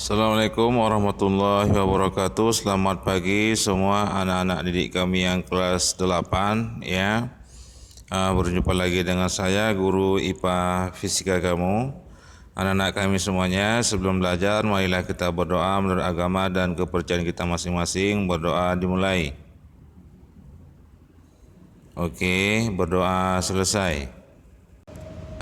Assalamualaikum warahmatullahi wabarakatuh. Selamat pagi semua anak-anak didik kami yang kelas 8 ya. Berjumpa lagi dengan saya guru IPA Fisika kamu. Anak-anak kami semuanya, sebelum belajar marilah kita berdoa menurut agama dan kepercayaan kita masing-masing. Berdoa dimulai. Oke, berdoa selesai.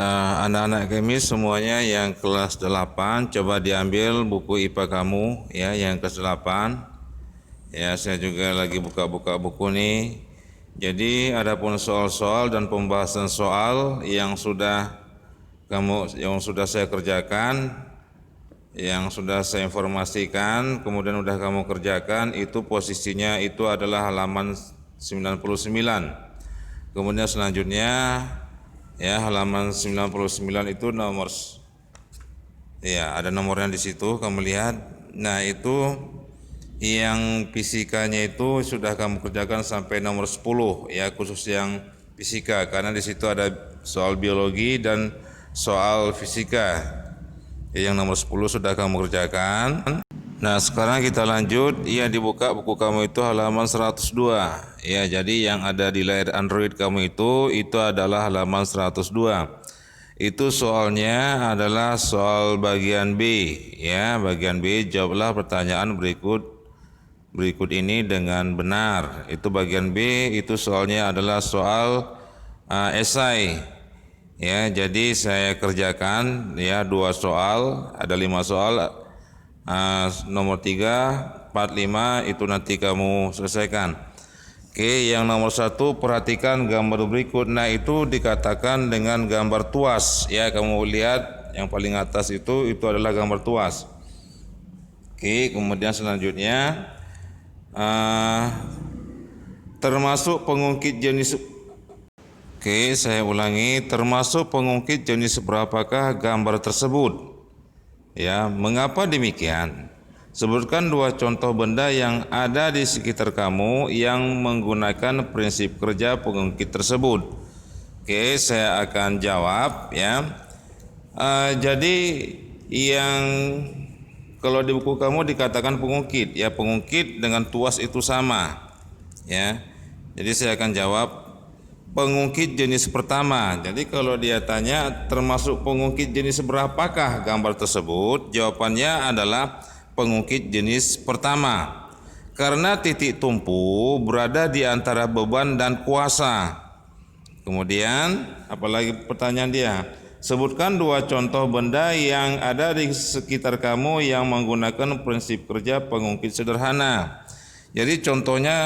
Anak-anak kami semuanya yang kelas 8, coba diambil buku IPA kamu ya yang kelas 8. Ya, saya juga lagi buka-buka buku nih. Jadi adapun soal-soal dan pembahasan soal yang sudah saya kerjakan, yang sudah saya informasikan, kemudian sudah kamu kerjakan, itu posisinya itu adalah halaman 99. Kemudian selanjutnya ya, halaman 99 itu nomor, ya ada nomornya di situ, kamu lihat. Nah, itu yang fisikanya itu sudah kamu kerjakan sampai nomor 10 ya, khusus yang fisika, karena di situ ada soal biologi dan soal fisika. Yang nomor 10 sudah kamu kerjakan. Nah, sekarang kita lanjut. Ya, dibuka buku kamu itu halaman 102. Ya, jadi yang ada di layar Android kamu itu adalah halaman 102. Itu soalnya adalah soal bagian B. Ya, bagian B, jawablah pertanyaan berikut ini dengan benar. Itu bagian B, itu soalnya adalah soal esai. Ya, jadi saya kerjakan ya 2 soal, ada 5 soal. Nomor 3, 4, 5 itu nanti kamu selesaikan. Oke, yang nomor 1, perhatikan gambar berikut. Nah, itu dikatakan dengan gambar tuas ya, kamu lihat yang paling atas itu adalah gambar tuas. Oke, kemudian selanjutnya termasuk pengungkit jenis. Oke, saya ulangi, termasuk pengungkit jenis berapakah gambar tersebut? Ya, mengapa demikian? Sebutkan 2 contoh benda yang ada di sekitar kamu yang menggunakan prinsip kerja pengungkit tersebut. Oke, saya akan jawab ya. Jadi yang kalau di buku kamu dikatakan pengungkit, ya pengungkit dengan tuas itu sama. Ya, jadi saya akan jawab pengungkit jenis pertama. Jadi kalau dia tanya termasuk pengungkit jenis berapakah gambar tersebut, jawabannya adalah pengungkit jenis pertama. Karena titik tumpu berada di antara beban dan kuasa. Kemudian apalagi pertanyaan dia? Sebutkan 2 contoh benda yang ada di sekitar kamu yang menggunakan prinsip kerja pengungkit sederhana. Jadi contohnya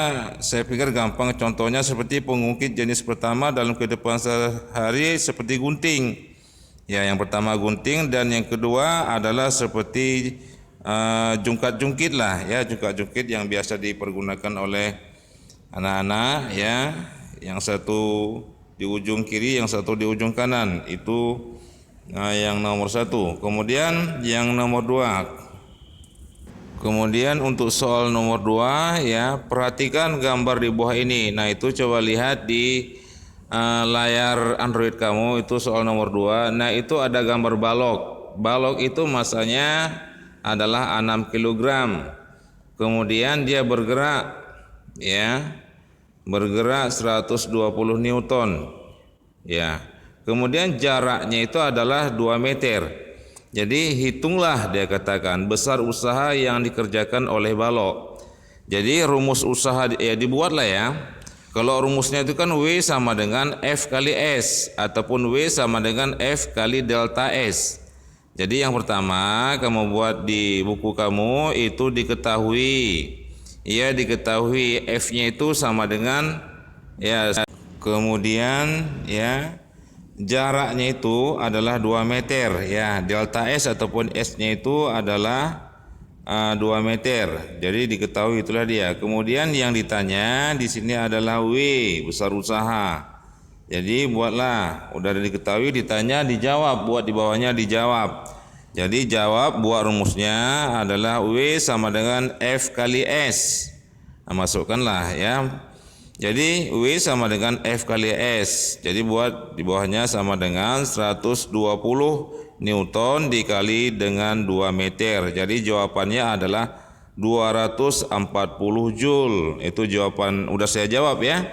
saya pikir gampang, contohnya seperti pengungkit jenis pertama dalam kehidupan sehari seperti gunting. Ya, yang pertama gunting dan yang kedua adalah seperti jungkat-jungkit lah ya, jungkat-jungkit yang biasa dipergunakan oleh anak-anak ya. Yang satu di ujung kiri, yang satu di ujung kanan. Itu yang nomor 1. Kemudian yang nomor 2. Kemudian untuk soal nomor 2 ya, perhatikan gambar di bawah ini. Nah, itu coba lihat di layar Android kamu, itu soal nomor 2. Nah, itu ada gambar balok. Balok itu masanya adalah 6 kg. Kemudian dia bergerak ya. Bergerak 120 Newton. Ya. Kemudian jaraknya itu adalah 2 meter. Jadi hitunglah, dia katakan, besar usaha yang dikerjakan oleh balok. Jadi rumus usaha ya dibuatlah ya. Kalau rumusnya itu kan W sama dengan F kali S ataupun W sama dengan F kali delta S. Jadi yang pertama kamu buat di buku kamu itu diketahui. Ya, diketahui F-nya itu sama dengan ya, kemudian ya jaraknya itu adalah 2 meter ya, delta S ataupun S-nya itu adalah 2 meter. Jadi diketahui, itulah dia. Kemudian yang ditanya di sini adalah W, besar usaha. Jadi buatlah, udah diketahui, ditanya, dijawab, buat di bawahnya dijawab. Jadi jawab, buat rumusnya adalah W sama dengan F kali S. Nah, masukkanlah ya. Jadi W sama dengan F kali S. Jadi buat di bawahnya sama dengan 120 Newton dikali dengan 2 meter. Jadi jawabannya adalah 240 Joule. Itu jawaban, udah saya jawab ya.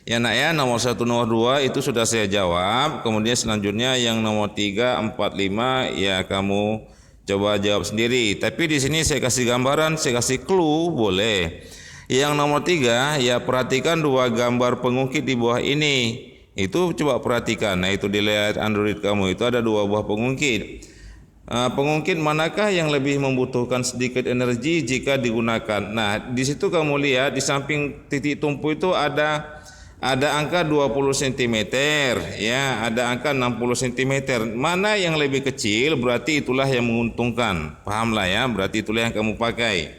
Ya nak ya, nomor 1, nomor 2 itu sudah saya jawab. Kemudian selanjutnya yang nomor 3, 4, 5 ya kamu coba jawab sendiri. Tapi di sini saya kasih gambaran, saya kasih clue boleh. Yang nomor 3 ya perhatikan 2 gambar pengungkit di bawah ini. Itu coba perhatikan. Nah itu dilihat Android kamu itu ada 2 buah pengungkit. Pengungkit manakah yang lebih membutuhkan sedikit energi jika digunakan? Nah di situ kamu lihat di samping titik tumpu itu ada angka 20 cm ya, ada angka 60 cm. Mana yang lebih kecil berarti itulah yang menguntungkan. Pahamlah ya, berarti itulah yang kamu pakai.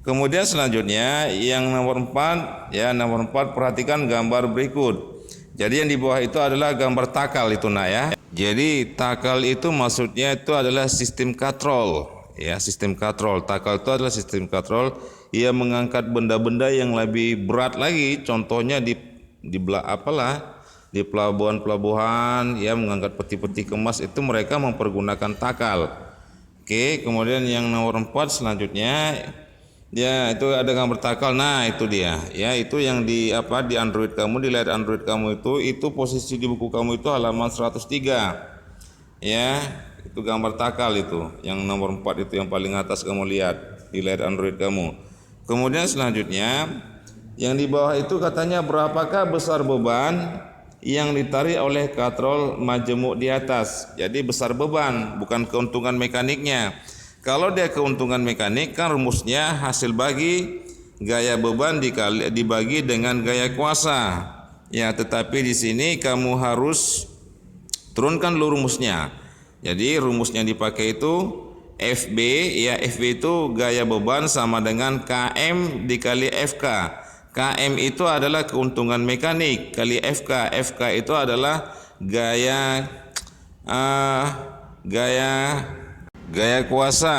Kemudian selanjutnya yang nomor 4 ya, nomor 4 perhatikan gambar berikut. Jadi yang di bawah itu adalah gambar takal itu nak ya. Jadi takal itu maksudnya itu adalah sistem katrol ya, sistem katrol. Takal itu adalah sistem katrol. Ia mengangkat benda-benda yang lebih berat lagi, contohnya di pelabuhan-pelabuhan ya, mengangkat peti-peti kemas itu mereka mempergunakan takal. Oke, kemudian yang nomor 4 selanjutnya ya itu ada gambar takal. Nah itu dia ya, itu yang di Android kamu, di layar Android kamu itu posisi di buku kamu itu halaman 103 ya, itu gambar takal itu yang nomor 4 itu yang paling atas kamu lihat di layar Android kamu. Kemudian selanjutnya yang di bawah itu katanya berapakah besar beban yang ditarik oleh katrol majemuk di atas. Jadi besar beban, bukan keuntungan mekaniknya. Kalau dia keuntungan mekanik kan rumusnya hasil bagi gaya beban dibagi dengan gaya kuasa. Ya, tetapi di sini kamu harus turunkan dulu rumusnya. Jadi rumusnya dipakai itu FB ya, FB itu gaya beban sama dengan KM dikali FK. KM itu adalah keuntungan mekanik kali FK. FK itu adalah gaya kuasa.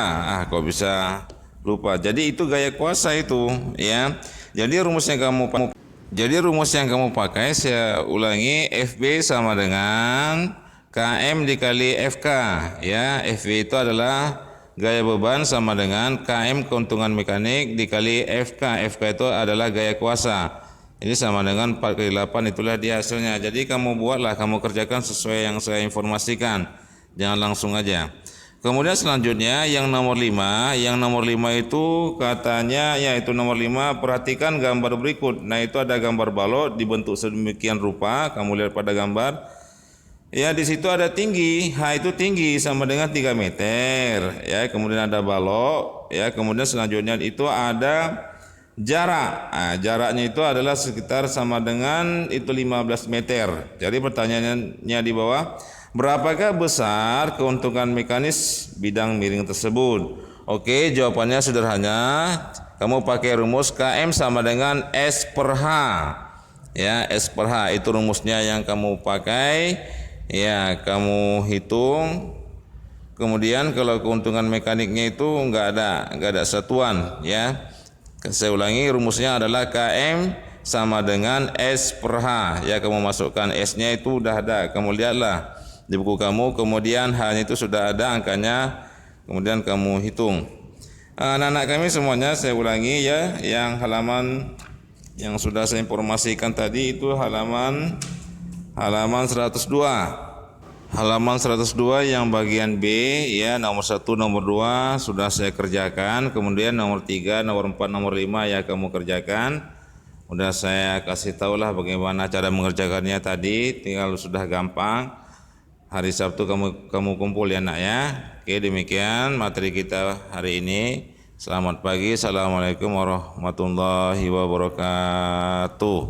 Kok bisa lupa. Jadi itu gaya kuasa itu ya. Jadi rumus yang kamu pakai saya ulangi, FB sama dengan KM dikali FK ya. FB itu adalah gaya beban sama dengan KM keuntungan mekanik dikali FK. FK itu adalah gaya kuasa. Ini sama dengan 4 kali 8, itulah dia hasilnya. Jadi kamu buatlah, kamu kerjakan sesuai yang saya informasikan. Jangan langsung aja. Kemudian selanjutnya yang nomor 5. Yang nomor 5 itu katanya yaitu nomor 5, perhatikan gambar berikut. Nah itu ada gambar balok dibentuk sedemikian rupa. Kamu lihat pada gambar. Ya di situ ada tinggi, H itu tinggi sama dengan 3 meter ya. Kemudian ada balok ya. Kemudian selanjutnya itu ada jarak. Jaraknya itu adalah sekitar sama dengan itu 15 meter. Jadi pertanyaannya di bawah, berapakah besar keuntungan mekanis bidang miring tersebut? Oke, jawabannya sederhana. Kamu pakai rumus KM sama dengan S per H ya. S per H itu rumusnya yang kamu pakai. Ya, kamu hitung. Kemudian kalau keuntungan mekaniknya itu enggak ada satuan ya. Saya ulangi, rumusnya adalah KM sama dengan S per H ya. Kamu masukkan S-nya itu udah ada, kamu lihatlah di buku kamu. Kemudian H-nya itu sudah ada angkanya, kemudian kamu hitung. Anak-anak kami semuanya saya ulangi ya, yang halaman yang sudah saya informasikan tadi itu halaman 102. Halaman 102 yang bagian B ya, nomor 1, nomor 2 sudah saya kerjakan. Kemudian nomor 3, nomor 4, nomor 5 ya kamu kerjakan. Udah saya kasih tahulah bagaimana cara mengerjakannya tadi, tinggal sudah gampang. Hari Sabtu kamu kumpul ya nak ya. Oke, demikian materi kita hari ini. Selamat pagi. Assalamualaikum warahmatullahi wabarakatuh.